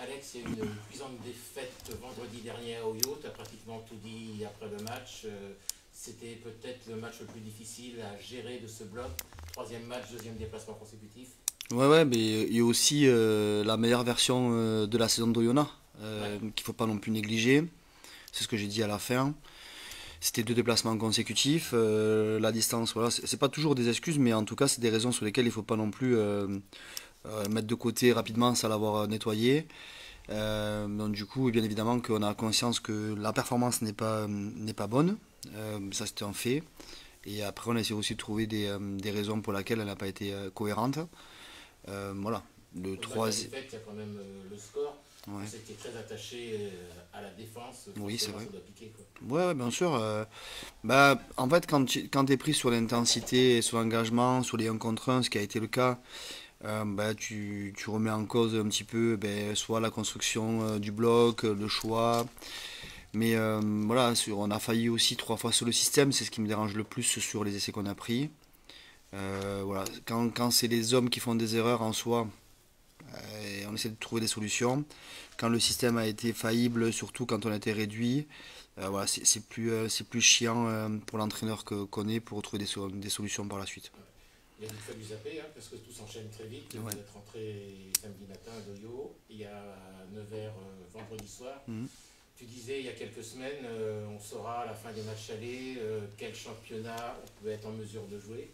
Alex, il y a eu une cuisante défaite vendredi dernier à Oyo. Tu as pratiquement tout dit après le match. C'était peut-être le match le plus difficile à gérer de ce bloc. Troisième match, deuxième déplacement consécutif. Ouais, mais il y a aussi la meilleure version de la saison d'Oyonnax, Ouais, qu'il faut pas non plus négliger. C'est ce que j'ai dit à la fin. C'était 2 déplacements consécutifs. La distance, voilà, c'est pas toujours des excuses, mais en tout cas, c'est des raisons sur lesquelles il faut pas non plus mettre de côté rapidement sans l'avoir nettoyé. Donc du coup, bien évidemment qu'on a conscience que la performance n'est pas bonne. Ça, c'était un fait. Et après, on essaie aussi de trouver des raisons pour lesquelles elle n'a pas été cohérente. Voilà. Le malgré la troisième. défaite, il y a quand même le score. On Ouais. sait que tu es très attaché à la défense. Oui, c'est Forcément, vrai. ça doit piquer, quoi. Ouais, bien sûr. Bah, en fait, quand tu es pris sur l'intensité, sur l'engagement, sur les 1 contre 1, ce qui a été le cas, bah, tu remets en cause un petit peu ben, soit la construction du bloc, le choix. Mais voilà, on a failli aussi 3 fois sur le système, c'est ce qui me dérange le plus sur les essais qu'on a pris. Voilà, quand c'est les hommes qui font des erreurs en soi, et on essaie de trouver des solutions. Quand le système a été faillible, surtout quand on a été réduit, voilà, c'est plus chiant pour l'entraîneur qu'on est pour trouver des solutions par la suite. Ouais. Il a fallu zapper, hein, parce que tout s'enchaîne très vite. Ouais. Vous êtes rentré samedi matin à Doyo. Il y a 9h vendredi soir. Mhm. Tu disais il y a quelques semaines, on saura à la fin des matchs allés quel championnat on peut être en mesure de jouer.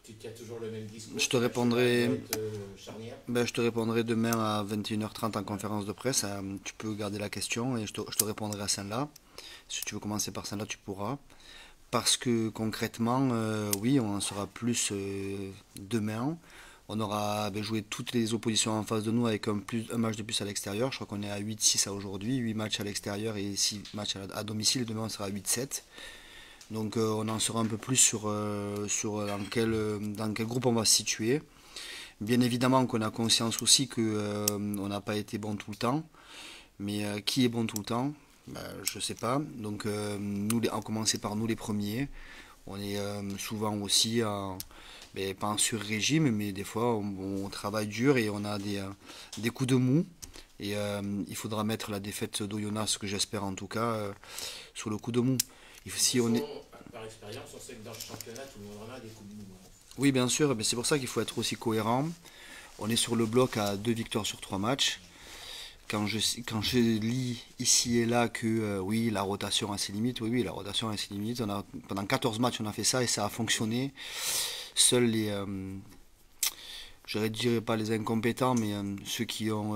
Tu tiens toujours le même discours, Je te tu lâches pas une répondrai, note charnière. je te répondrai demain à 21h30 en conférence de presse. Tu peux garder la question et je te répondrai à celle-là. Si tu veux commencer par celle-là, tu pourras. Parce que concrètement, oui, on en saura plus demain. On aura joué toutes les oppositions en face de nous avec un match de plus à l'extérieur. Je crois qu'on est à 8-6 à aujourd'hui, 8 matchs à l'extérieur et 6 matchs à domicile. Demain, on sera à 8-7. Donc on en saura un peu plus sur dans quel groupe on va se situer. Bien évidemment qu'on a conscience aussi que on n'a pas été bon tout le temps. Mais qui est bon tout le temps? Je sais pas. Donc nous, on commençait par nous les premiers. On est souvent aussi pas en sur-régime, mais des fois on travaille dur et on a des coups de mou. Et il faudra mettre la défaite d'Oyonnax, ce que j'espère en tout cas, sur le coup de mou. De toute Si on façon, est... par expérience, on sait que dans le championnat, tout le monde en a des coups de mou, hein. Oui, bien sûr, mais c'est pour ça qu'il faut être aussi cohérent. On est sur le bloc à 2 victoires sur 3 matchs. Quand je lis ici et là que oui, la rotation a ses limites, oui, la rotation a ses limites. Pendant 14 matchs, on a fait ça et ça a fonctionné. Seuls je ne dirais pas les incompétents, mais ceux qui ont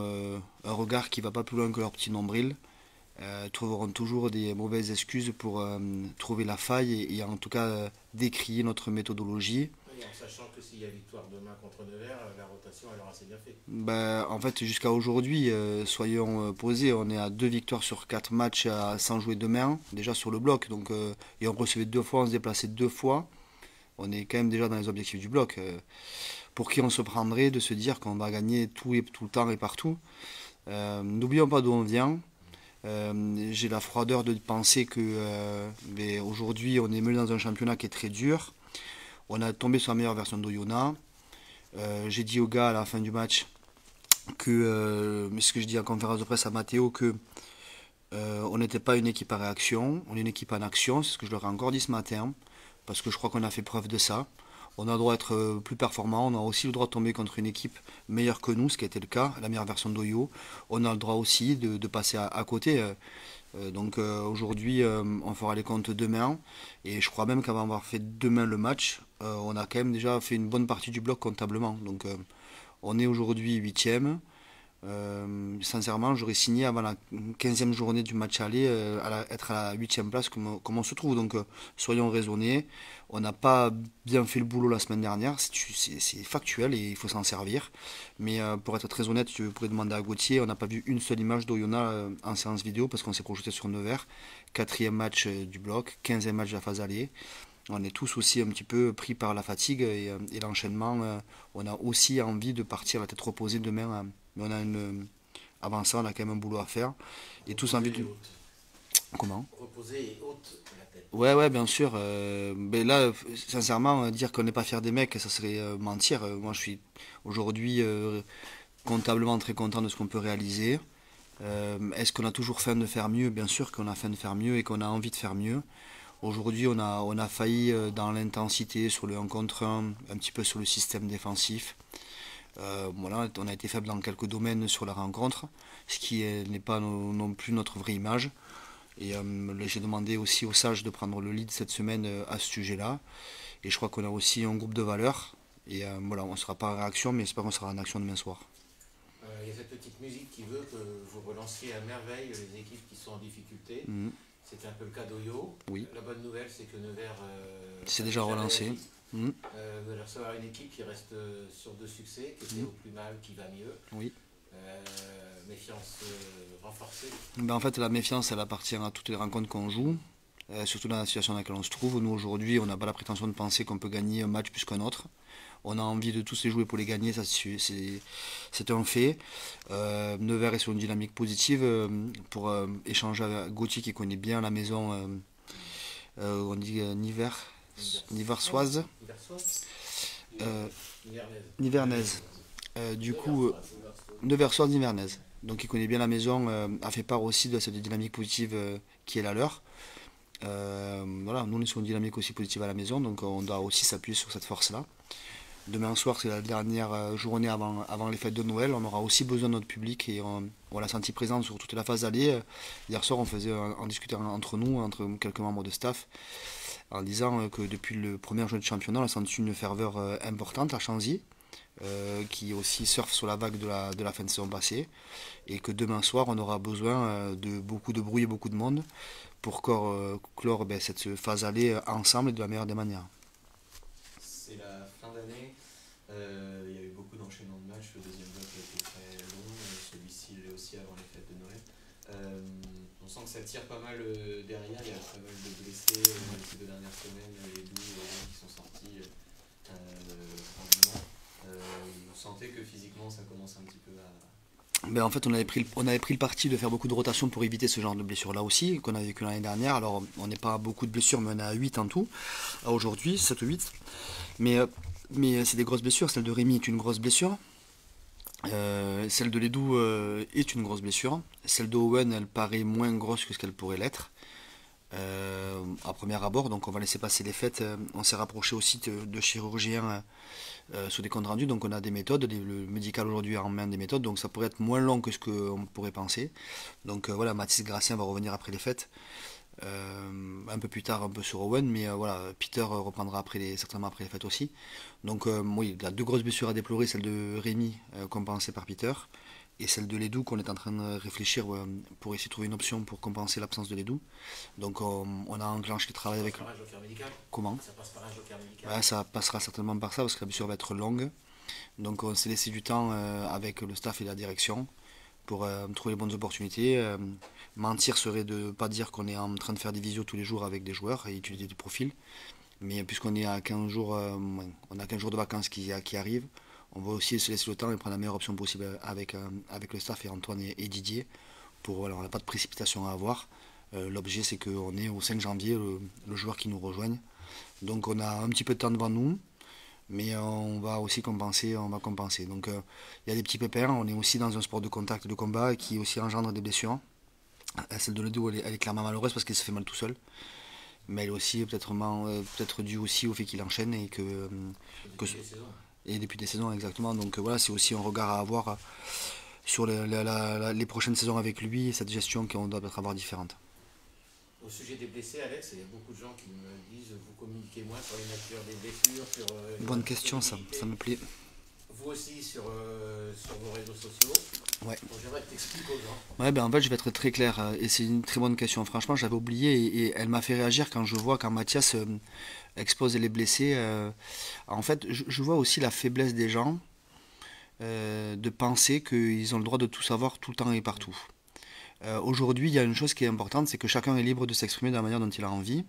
un regard qui va pas plus loin que leur petit nombril, trouveront toujours des mauvaises excuses pour trouver la faille et en tout cas décrier notre méthodologie. Et en sachant que s'il y a victoire demain contre Nevers, la rotation, elle aura assez bien fait. Ben, en fait, jusqu'à aujourd'hui, soyons posés, on est à 2 victoires sur 4 matchs sans jouer demain, déjà sur le bloc. Donc, et on recevait 2 fois, on se déplaçait 2 fois. On est quand même déjà dans les objectifs du bloc. Pour qui on se prendrait de se dire qu'on va gagner tout et tout le temps et partout. N'oublions pas d'où on vient. J'ai la froideur de penser que aujourd'hui, on est mené dans un championnat qui est très dur. On a tombé sur la meilleure version d'Oyonnax. J'ai dit aux gars à la fin du match mais ce que je dis en conférence de presse à Matteo, que on n'était pas une équipe à réaction, on est une équipe en action, c'est ce que je leur ai encore dit ce matin, parce que je crois qu'on a fait preuve de ça. On a le droit d'être plus performant, on a aussi le droit de tomber contre une équipe meilleure que nous, ce qui a été le cas, la meilleure version d'Oyo. On a le droit aussi de passer à côté. Donc aujourd'hui, on fera les comptes demain. Et je crois même qu'avant d'avoir fait demain le match, on a quand même déjà fait une bonne partie du bloc comptablement. Donc on est aujourd'hui huitième. Sincèrement, j'aurais signé avant la 15e journée du match aller être à la 8e place comme on se trouve. Donc soyons raisonnés. On n'a pas bien fait le boulot la semaine dernière, c'est factuel et il faut s'en servir. Mais pour être très honnête, tu pourrais demander à Gauthier, on n'a pas vu une seule image d'Oyonnax en séance vidéo parce qu'on s'est projeté sur Nevers. Quatrième match du bloc, 15e match de la phase aller. On est tous aussi un petit peu pris par la fatigue et l'enchaînement. On a aussi envie de partir la tête reposée demain. Mais avant ça, on a quand même un boulot à faire. Et tous envie Reposer et de... haute. Comment? Reposer et haute la tête. Ouais, bien sûr. Mais là, sincèrement, dire qu'on n'est pas fier des mecs, ça serait mentir. Moi, je suis aujourd'hui comptablement très content de ce qu'on peut réaliser. Est-ce qu'on a toujours faim de faire mieux? Bien sûr qu'on a faim de faire mieux et qu'on a envie de faire mieux. Aujourd'hui, on a failli dans l'intensité, sur le 1 contre 1 petit peu sur le système défensif. Voilà, on a été faible dans quelques domaines sur la rencontre, ce qui n'est pas non plus notre vraie image. Et j'ai demandé aussi aux sages de prendre le lead cette semaine à ce sujet-là. Et je crois qu'on a aussi un groupe de valeurs. Et voilà, on ne sera pas en réaction, mais j'espère qu'on sera en action demain soir. Il y a cette petite musique qui veut que vous relanciez à merveille les équipes qui sont en difficulté. C'était un peu le cas d'Oyo. Oui. La bonne nouvelle, c'est que Nevers c'est déjà relancé. Vous allez recevoir une équipe qui reste sur 2 succès, qui était au plus mal, qui va mieux. Oui. Méfiance renforcée. Ben en fait, la méfiance, elle appartient à toutes les rencontres qu'on joue, surtout dans la situation dans laquelle on se trouve. Nous, aujourd'hui, on n'a pas la prétention de penser qu'on peut gagner un match plus qu'un autre. On a envie de tous les jouer pour les gagner, ça c'est un fait. Nevers est sur une dynamique positive pour échanger avec Gauthier qui connaît bien la maison, on dit Niversoise. Nivernaise. Du coup, Neversoise Nivernaise. Donc il connaît bien la maison, a fait part aussi de cette dynamique positive qui est la leur. Voilà, nous on est sur une dynamique aussi positive à la maison, donc on doit aussi s'appuyer sur cette force-là. Demain soir, c'est la dernière journée avant les fêtes de Noël. On aura aussi besoin de notre public et on l'a senti présent sur toute la phase aller. Hier soir, on discutait entre nous, entre quelques membres de staff, en disant que depuis le premier jeu de championnat, on a senti une ferveur importante à Chanzy, qui aussi surfe sur la vague de la fin de saison passée. Et que demain soir, on aura besoin de beaucoup de bruit et beaucoup de monde pour clore cette phase aller ensemble et de la meilleure des manières. C'est la fin d'année, il y a eu beaucoup d'enchaînements de matchs, le deuxième bloc a été très long, celui-ci l'est aussi avant les fêtes de Noël. On sent que ça tire pas mal derrière, il y a pas mal de blessés ces 2 dernières semaines, les 12 qui sont sortis tranquillement. Vous sentez que physiquement ça commence un petit peu à... Ben en fait, on avait pris le parti de faire beaucoup de rotation pour éviter ce genre de blessures là aussi, qu'on a vécu l'année dernière. Alors, on n'est pas à beaucoup de blessures, mais on est à 8 en tout, à aujourd'hui, 7 ou 8. Mais c'est des grosses blessures. Celle de Rémi est une grosse blessure. Celle de Ledou est une grosse blessure. Celle de Owen, elle paraît moins grosse que ce qu'elle pourrait l'être. À premier abord, donc on va laisser passer les fêtes. On s'est rapproché aussi de chirurgiens sur des comptes rendus, donc on a des méthodes, le médical aujourd'hui a en main des méthodes, donc ça pourrait être moins long que ce qu'on pourrait penser. Donc voilà, Mathis Gracien va revenir après les fêtes, un peu plus tard un peu sur Owen, mais voilà, Peter reprendra certainement après les fêtes aussi. Donc oui, il y a 2 grosses blessures à déplorer, celle de Rémi compensée par Peter, et celle de Ledou qu'on est en train de réfléchir pour essayer de trouver une option pour compenser l'absence de Ledou. Donc on a enclenché le travail avec... Ça passe par un joker médical. Comment? Ça passe par un joker médical. Ouais, ça passera certainement par ça parce que la blessure va être longue. Donc on s'est laissé du temps avec le staff et la direction pour trouver les bonnes opportunités. Mentir serait de ne pas dire qu'on est en train de faire des visios tous les jours avec des joueurs et étudier des profils. Mais puisqu'on est à 15 jours, on a 15 jours de vacances qui arrivent, on va aussi se laisser le temps et prendre la meilleure option possible avec le staff et Antoine et Didier. Voilà, on n'a pas de précipitation à avoir. L'objet c'est qu'on est au 5 janvier, le joueur qui nous rejoigne. Donc on a un petit peu de temps devant nous, mais on va aussi compenser. Donc il y a des petits pépins, on est aussi dans un sport de contact, de combat qui aussi engendre des blessures. Celle de Ledoux, elle est clairement malheureuse parce qu'il se fait mal tout seul. Mais elle est aussi peut-être due aussi au fait qu'il enchaîne et depuis des saisons exactement. Donc voilà, c'est aussi un regard à avoir sur les prochaines saisons avec lui et cette gestion qu'on doit peut-être avoir différente. Au sujet des blessés, Alex, il y a beaucoup de gens qui me disent vous communiquez moins sur les natures des blessures, sur bonne question, ça me plaît. Vous aussi sur vos réseaux sociaux. Ouais. Donc j'aimerais que tu expliques aux gens. Ouais, ben en fait je vais être très clair et c'est une très bonne question. Franchement, j'avais oublié et elle m'a fait réagir quand Mathias expose les blessés. En fait, je vois aussi la faiblesse des gens de penser qu'ils ont le droit de tout savoir tout le temps et partout. Aujourd'hui, il y a une chose qui est importante, c'est que chacun est libre de s'exprimer de la manière dont il a envie.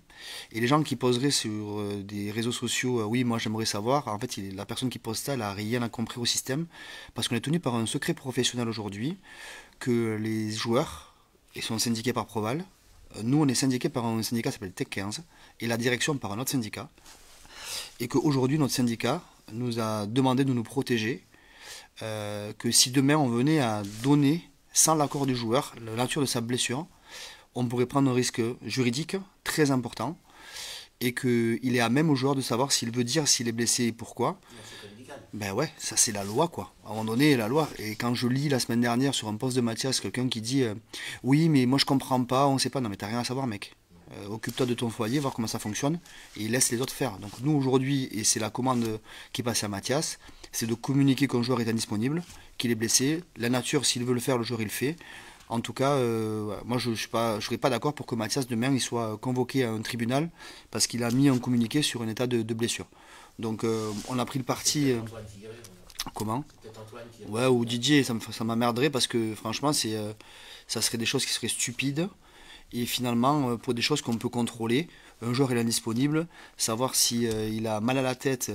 Et les gens qui poseraient sur des réseaux sociaux, oui, moi j'aimerais savoir, en fait, la personne qui pose ça, elle n'a rien compris au système, parce qu'on est tenu par un secret professionnel aujourd'hui, que les joueurs, ils sont syndiqués par Proval, nous on est syndiqués par un syndicat qui s'appelle Tech 15, et la direction par un autre syndicat, et qu'aujourd'hui notre syndicat nous a demandé de nous protéger que si demain on venait à donner, sans l'accord du joueur, la nature de sa blessure, on pourrait prendre un risque juridique très important et qu'il est à même au joueur de savoir s'il veut dire s'il est blessé et pourquoi. Ben ouais, ça c'est la loi quoi. À un moment donné, la loi. Et quand je lis la semaine dernière sur un post de Mathias, quelqu'un qui dit oui, mais moi je comprends pas, on sait pas. Non, mais t'as rien à savoir, mec. Occupe-toi de ton foyer, voir comment ça fonctionne et laisse les autres faire. Donc nous aujourd'hui, et c'est la commande qui est passée à Mathias, c'est de communiquer qu'un joueur est indisponible, qu'il est blessé. La nature, s'il veut le faire, le joueur il le fait. En tout cas, moi je ne serais pas d'accord pour que Mathias demain il soit convoqué à un tribunal parce qu'il a mis un communiqué sur un état de blessure. Donc on a pris le parti. Comment? Ouais, ou Didier, ça m'emmerderait parce que franchement, ça serait des choses qui seraient stupides. Et finalement, pour des choses qu'on peut contrôler, un joueur est indisponible, savoir si il a mal à la tête,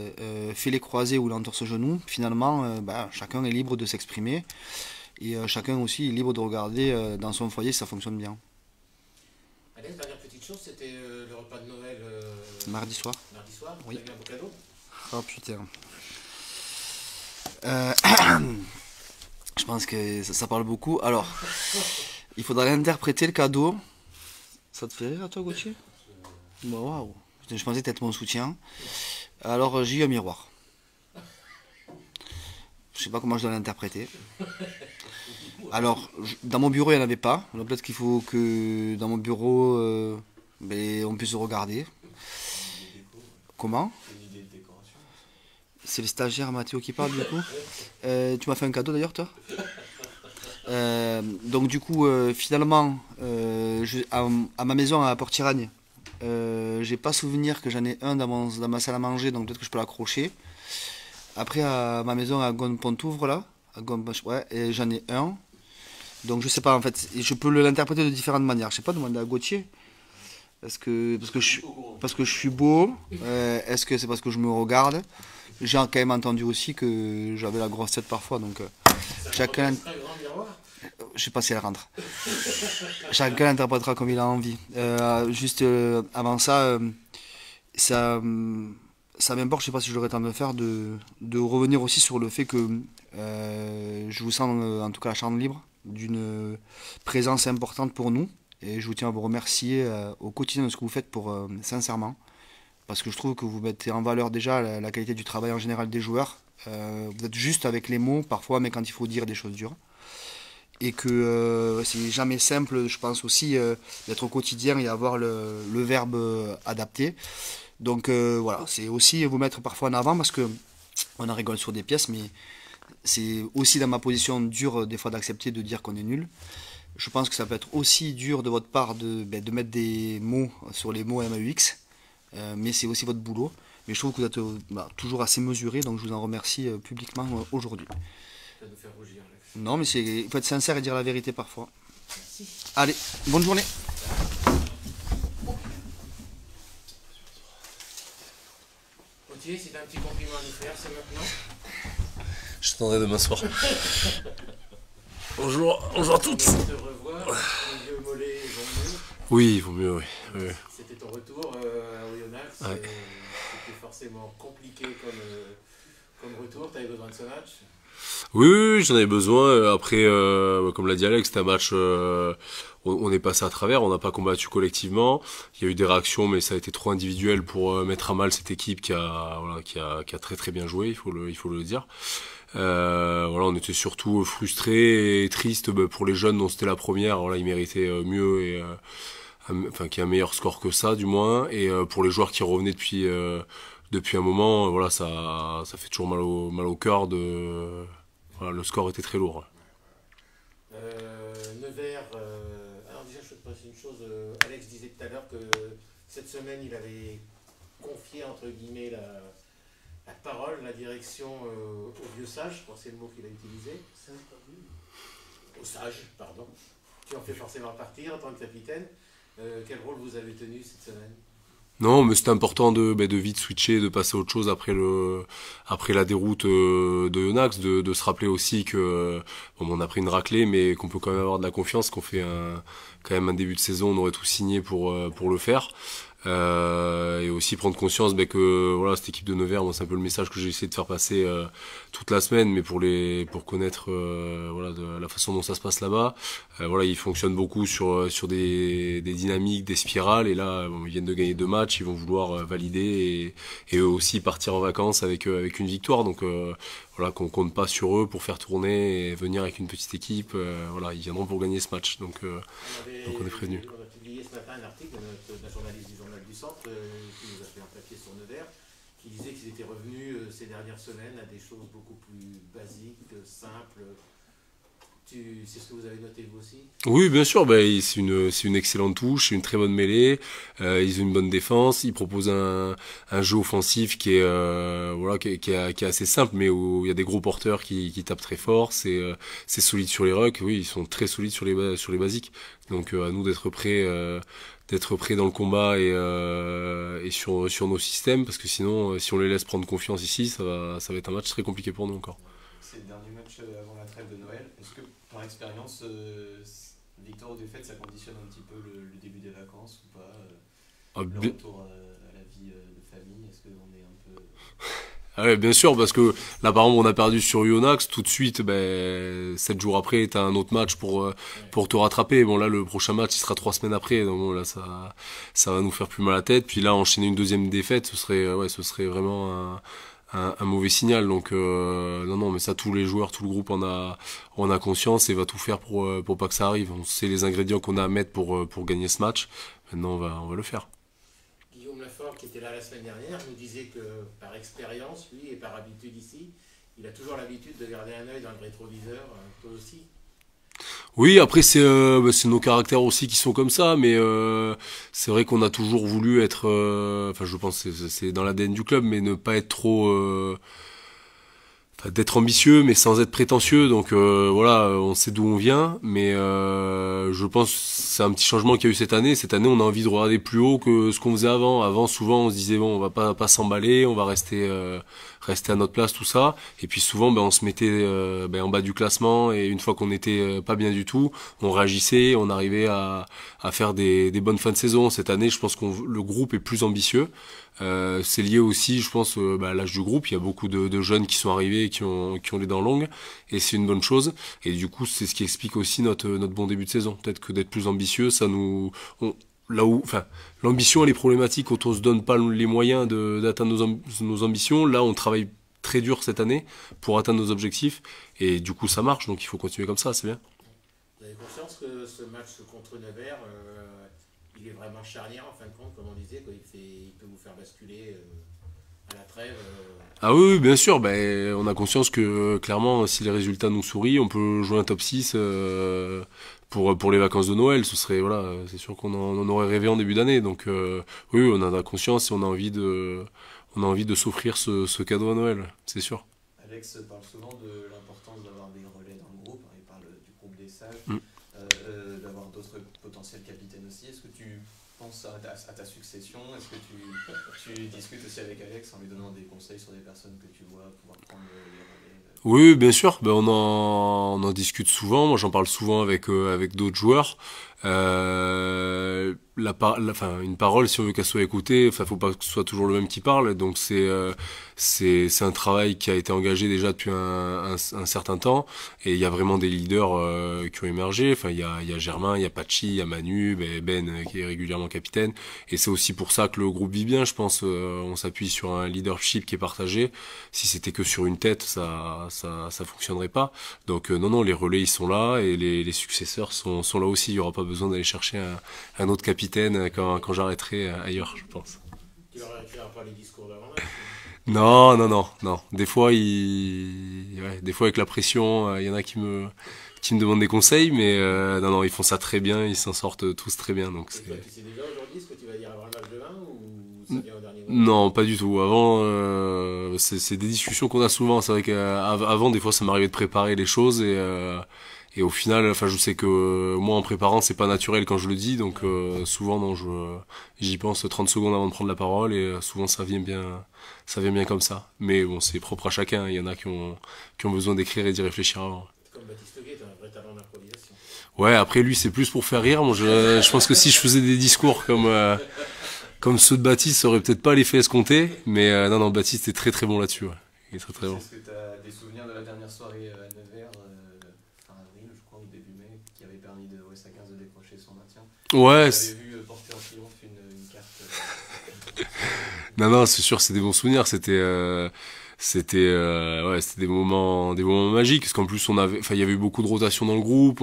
fait les croisés ou l'entorse au genou, finalement, chacun est libre de s'exprimer. Et chacun aussi est libre de regarder dans son foyer si ça fonctionne bien. Allez, dernière petite chose, c'était le repas de Noël Mardi soir. Mardi soir, vous Oui. avez un beau cadeau? Oh putain. Je pense que ça parle beaucoup. Alors, il faudra l'interpréter le cadeau. Ça te fait rire à toi, Gauthier? Bah waouh. Je pensais être mon soutien. Alors, j'ai eu un miroir. Je sais pas comment je dois l'interpréter. Alors, dans mon bureau, il n'y en avait pas. Alors, peut-être qu'il faut que dans mon bureau, on puisse regarder. Comment? C'est le stagiaire Mathéo qui parle du coup. Tu m'as fait un cadeau d'ailleurs toi. Donc du coup finalement à ma maison à Port-Iragne, j'ai pas souvenir que j'en ai un dans ma salle à manger, donc peut-être que je peux l'accrocher. Après à ma maison à Gonne-Pontouvre là, et j'en ai un. Donc je sais pas en fait, je peux l'interpréter de différentes manières. Je sais pas, demander à Gauthier. Parce que je suis beau. Est-ce que c'est parce que je me regarde? J'ai quand même entendu aussi que j'avais la grosse tête parfois, donc chacun. Je sais pas si elle rentre. Chacun l'interprétera comme il a envie. Juste avant ça, ça m'importe, je sais pas si j'aurais le temps de le faire, de revenir aussi sur le fait que je vous sens, en tout cas à Chambre Libre, d'une présence importante pour nous. Et je vous tiens à vous remercier au quotidien de ce que vous faites sincèrement. Parce que je trouve que vous mettez en valeur déjà la qualité du travail en général des joueurs. Vous êtes juste avec les mots parfois, mais quand il faut dire des choses dures. Et que c'est jamais simple, je pense aussi, d'être au quotidien et avoir le verbe adapté. Donc voilà, c'est aussi vous mettre parfois en avant parce que on en rigole sur des pièces, mais c'est aussi dans ma position dure des fois d'accepter de dire qu'on est nul. Je pense que ça peut être aussi dur de votre part de mettre des mots sur les mots MAUX. Mais c'est aussi votre boulot. Mais je trouve que vous êtes toujours assez mesuré, donc je vous en remercie publiquement aujourd'hui. Ça nous fait rougir, Alex. Non, mais il faut être sincère et dire la vérité parfois. Merci. Allez, bonne journée. Gauthier, si tu as un petit compliment à nous faire, c'est maintenant. Je t'attendrai demain soir. Bonjour à toutes. On te revoir, les vieux mollets vont mieux. Oui, il vaut mieux, oui. C'était ton retour à Oyonnax. Ouais. C'était forcément compliqué comme retour. Tu avais besoin de ce match? Oui, j'en avais besoin. Après, comme l'a dit Alex, c'était un match, on est passé à travers, on n'a pas combattu collectivement. Il y a eu des réactions, mais ça a été trop individuel pour mettre à mal cette équipe qui a très très bien joué, il faut le dire. On était surtout frustrés et tristes pour les jeunes dont c'était la première. Ils méritaient mieux et qu'il y ait un meilleur score que ça, du moins. Et pour les joueurs qui revenaient depuis un moment, ça fait toujours mal au cœur le score était très lourd. Nevers, alors déjà je peux te passer une chose, Alex disait tout à l'heure que cette semaine il avait confié entre guillemets la parole, la direction au vieux sage, je crois que c'est le mot qu'il a utilisé. Au sage, pardon. Tu en fais forcément partir en tant que capitaine. Quel rôle vous avez tenu cette semaine? Non, mais c'était important de vite switcher, de passer à autre chose après la déroute de Yonax, de se rappeler aussi que on a pris une raclée, mais qu'on peut quand même avoir de la confiance, qu'on fait quand même un début de saison, on aurait tout signé pour le faire. Et aussi prendre conscience que voilà, cette équipe de Nevers, moi c'est un peu le message que j'ai essayé de faire passer toute la semaine, mais pour connaître voilà la façon dont ça se passe là-bas. Voilà, ils fonctionnent beaucoup sur des dynamiques, des spirales, et là bon, ils viennent de gagner 2 matchs, ils vont vouloir valider et eux aussi partir en vacances avec une victoire. Donc voilà, qu'on compte pas sur eux pour faire tourner et venir avec une petite équipe. Voilà, ils viendront pour gagner ce match. Donc on est prévenus. On a publié ce matin un article d'un journaliste du Journal du Centre qui nous a fait un papier sur Nevers, qui disait qu'ils étaient revenus ces dernières semaines à des choses beaucoup plus basiques, simples. C'est ce que vous avez noté vous aussi? Oui, bien sûr, c'est une excellente touche, c'est une très bonne mêlée, ils ont une bonne défense, ils proposent un jeu offensif qui est voilà qui est assez simple, mais où il y a des gros porteurs qui tapent très fort, c'est solide sur les rucks, oui, ils sont très solides sur les basiques. Donc à nous d'être prêts dans le combat et sur nos systèmes, parce que sinon si on les laisse prendre confiance ici, ça va être un match très compliqué pour nous encore. C'est le dernier match avant la trêve de Noël. Est-ce que par expérience, victoire ou défaite, ça conditionne un petit peu le début des vacances ou pas, le retour à la vie de famille? Est-ce qu'on est un peu... Ah ouais, bien sûr, parce que là, par exemple, on a perdu sur Yonax, tout de suite, 7 jours après, t'as un autre match pour te rattraper. Bon, là, le prochain match, il sera 3 semaines après, donc bon, là, ça va nous faire plus mal à la tête. Puis là, enchaîner une deuxième défaite, ce serait vraiment un mauvais signal. Donc, non, mais ça, tous les joueurs, tout le groupe en a conscience et va tout faire pour pas que ça arrive. On sait les ingrédients qu'on a à mettre pour gagner ce match. Maintenant, on va le faire. Guillaume Lafort, qui était là la semaine dernière, nous disait que par expérience, lui, et par habitude ici, il a toujours l'habitude de garder un œil dans le rétroviseur, toi aussi. Oui, après c'est nos caractères aussi qui sont comme ça, mais c'est vrai qu'on a toujours voulu être, enfin je pense que c'est dans l'ADN du club, mais ne pas être trop d'être ambitieux mais sans être prétentieux. Donc voilà, on sait d'où on vient, mais je pense que c'est un petit changement qu'il y a eu cette année. Cette année, on a envie de regarder plus haut que ce qu'on faisait avant. Avant, souvent, on se disait bon, on va pas s'emballer, on va rester à notre place, tout ça. Et puis souvent, on se mettait en bas du classement, et une fois qu'on était pas bien du tout, on réagissait, on arrivait à faire des bonnes fins de saison. Cette année, je pense que le groupe est plus ambitieux. C'est lié aussi, je pense, à l'âge du groupe. Il y a beaucoup de jeunes qui sont arrivés et qui ont les dents longues, et c'est une bonne chose. Et du coup, c'est ce qui explique aussi notre bon début de saison. Peut-être que d'être plus ambitieux, l'ambition elle est problématique quand on se donne pas les moyens d'atteindre nos ambitions. Là, on travaille très dur cette année pour atteindre nos objectifs, et du coup, ça marche. Donc, il faut continuer comme ça, c'est bien. Vous avez conscience que ce match contre Nevers, il est vraiment charnière en fin de compte, comme on disait, quoi. Il peut vous faire basculer à la trêve. Ah oui, bien sûr. On a conscience que clairement, si les résultats nous sourient, on peut jouer un top 6 pour les vacances de Noël. Ce serait, voilà, c'est sûr qu'on en aurait rêvé en début d'année. Donc oui, on en a conscience et on a envie de s'offrir ce cadeau à Noël, c'est sûr. Alex parle souvent de l'importance d'avoir des relais dans le groupe. Il parle du groupe des sages, d'avoir d'autres potentiels capitaines aussi. Est-ce que tu penses à ta succession? Est-ce que tu discutes aussi avec Alex en lui donnant des conseils sur des personnes que tu vois pouvoir prendre les relais? Oui, bien sûr. On en discute souvent. Moi, j'en parle souvent avec d'autres joueurs. Une parole, si on veut qu'elle soit écoutée, faut pas que ce soit toujours le même qui parle. Donc c'est un travail qui a été engagé déjà depuis un certain temps, et il y a vraiment des leaders qui ont émergé. Il y a Germain, il y a Pachi, il y a Manu, Ben qui est régulièrement capitaine, et c'est aussi pour ça que le groupe vit bien, je pense. On s'appuie sur un leadership qui est partagé. Si c'était que sur une tête, ça fonctionnerait pas. Donc non, les relais ils sont là, et les successeurs sont là aussi. Il y aura pas besoin d'aller chercher un autre capitaine quand j'arrêterai ailleurs, je pense. Tu leur écriras pas les discours d'avant? Non. Des fois, avec la pression, il y en a qui me demandent des conseils, mais non, ils font ça très bien, ils s'en sortent tous très bien. Donc tu sais déjà aujourd'hui ce que tu vas dire avant le match de 20, ou ça vient au dernier moment? Non, pas du tout. Avant, c'est des discussions qu'on a souvent. C'est vrai qu'avant, des fois, ça m'arrivait de préparer les choses, et au final, je sais que moi, en préparant, c'est pas naturel quand je le dis, donc souvent, non, j'y pense 30 secondes avant de prendre la parole, et souvent, ça vient bien comme ça. Mais bon, c'est propre à chacun. Il y en a qui ont besoin d'écrire et d'y réfléchir avant. Comme Baptiste Guet, t'as un vrai talent d'improvisation. Ouais, après lui, c'est plus pour faire rire. Moi, je pense que si je faisais des discours comme ceux de Baptiste, ça aurait peut-être pas l'effet escompté, mais non, Baptiste est très très bon là-dessus. Ouais. Il est très très bon. Est-ce que tu as des souvenirs de la dernière soirée à Nevers, fin avril, je crois, ou début mai, qui avait permis de West 15 de décrocher son maintien? Ouais. J'avais vu porter en triomphe une carte. Non, c'est sûr, c'est des bons souvenirs. C'était des moments magiques. Parce qu'en plus, il y avait eu beaucoup de rotation dans le groupe.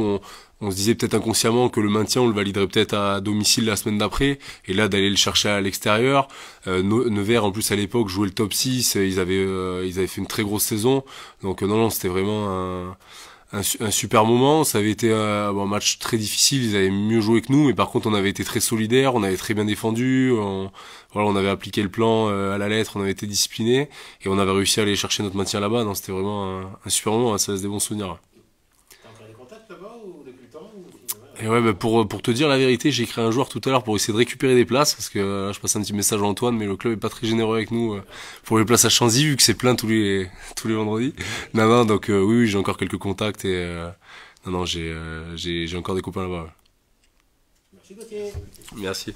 On se disait peut-être inconsciemment que le maintien, on le validerait peut-être à domicile la semaine d'après. Et là, d'aller le chercher à l'extérieur. Nevers, en plus, à l'époque, jouait le top 6. Ils avaient fait une très grosse saison. Donc, non, c'était vraiment un super moment. Ça avait été un match très difficile. Ils avaient mieux joué que nous, mais par contre, on avait été très solidaires. On avait très bien défendu. On avait appliqué le plan à la lettre. On avait été disciplinés et on avait réussi à aller chercher notre maintien là-bas. Non, c'était vraiment un super moment. Ça laisse des bons souvenirs. T'as encore des contacts là-bas ou depuis le temps Et ouais, pour te dire la vérité, j'ai écrit un joueur tout à l'heure pour essayer de récupérer des places, parce que je passe un petit message à Antoine, mais le club est pas très généreux avec nous pour les places à Chanzy, vu que c'est plein tous les vendredis. Non, donc oui, j'ai encore quelques contacts et non, j'ai encore des copains là-bas. Ouais. Merci Gauthier. Merci.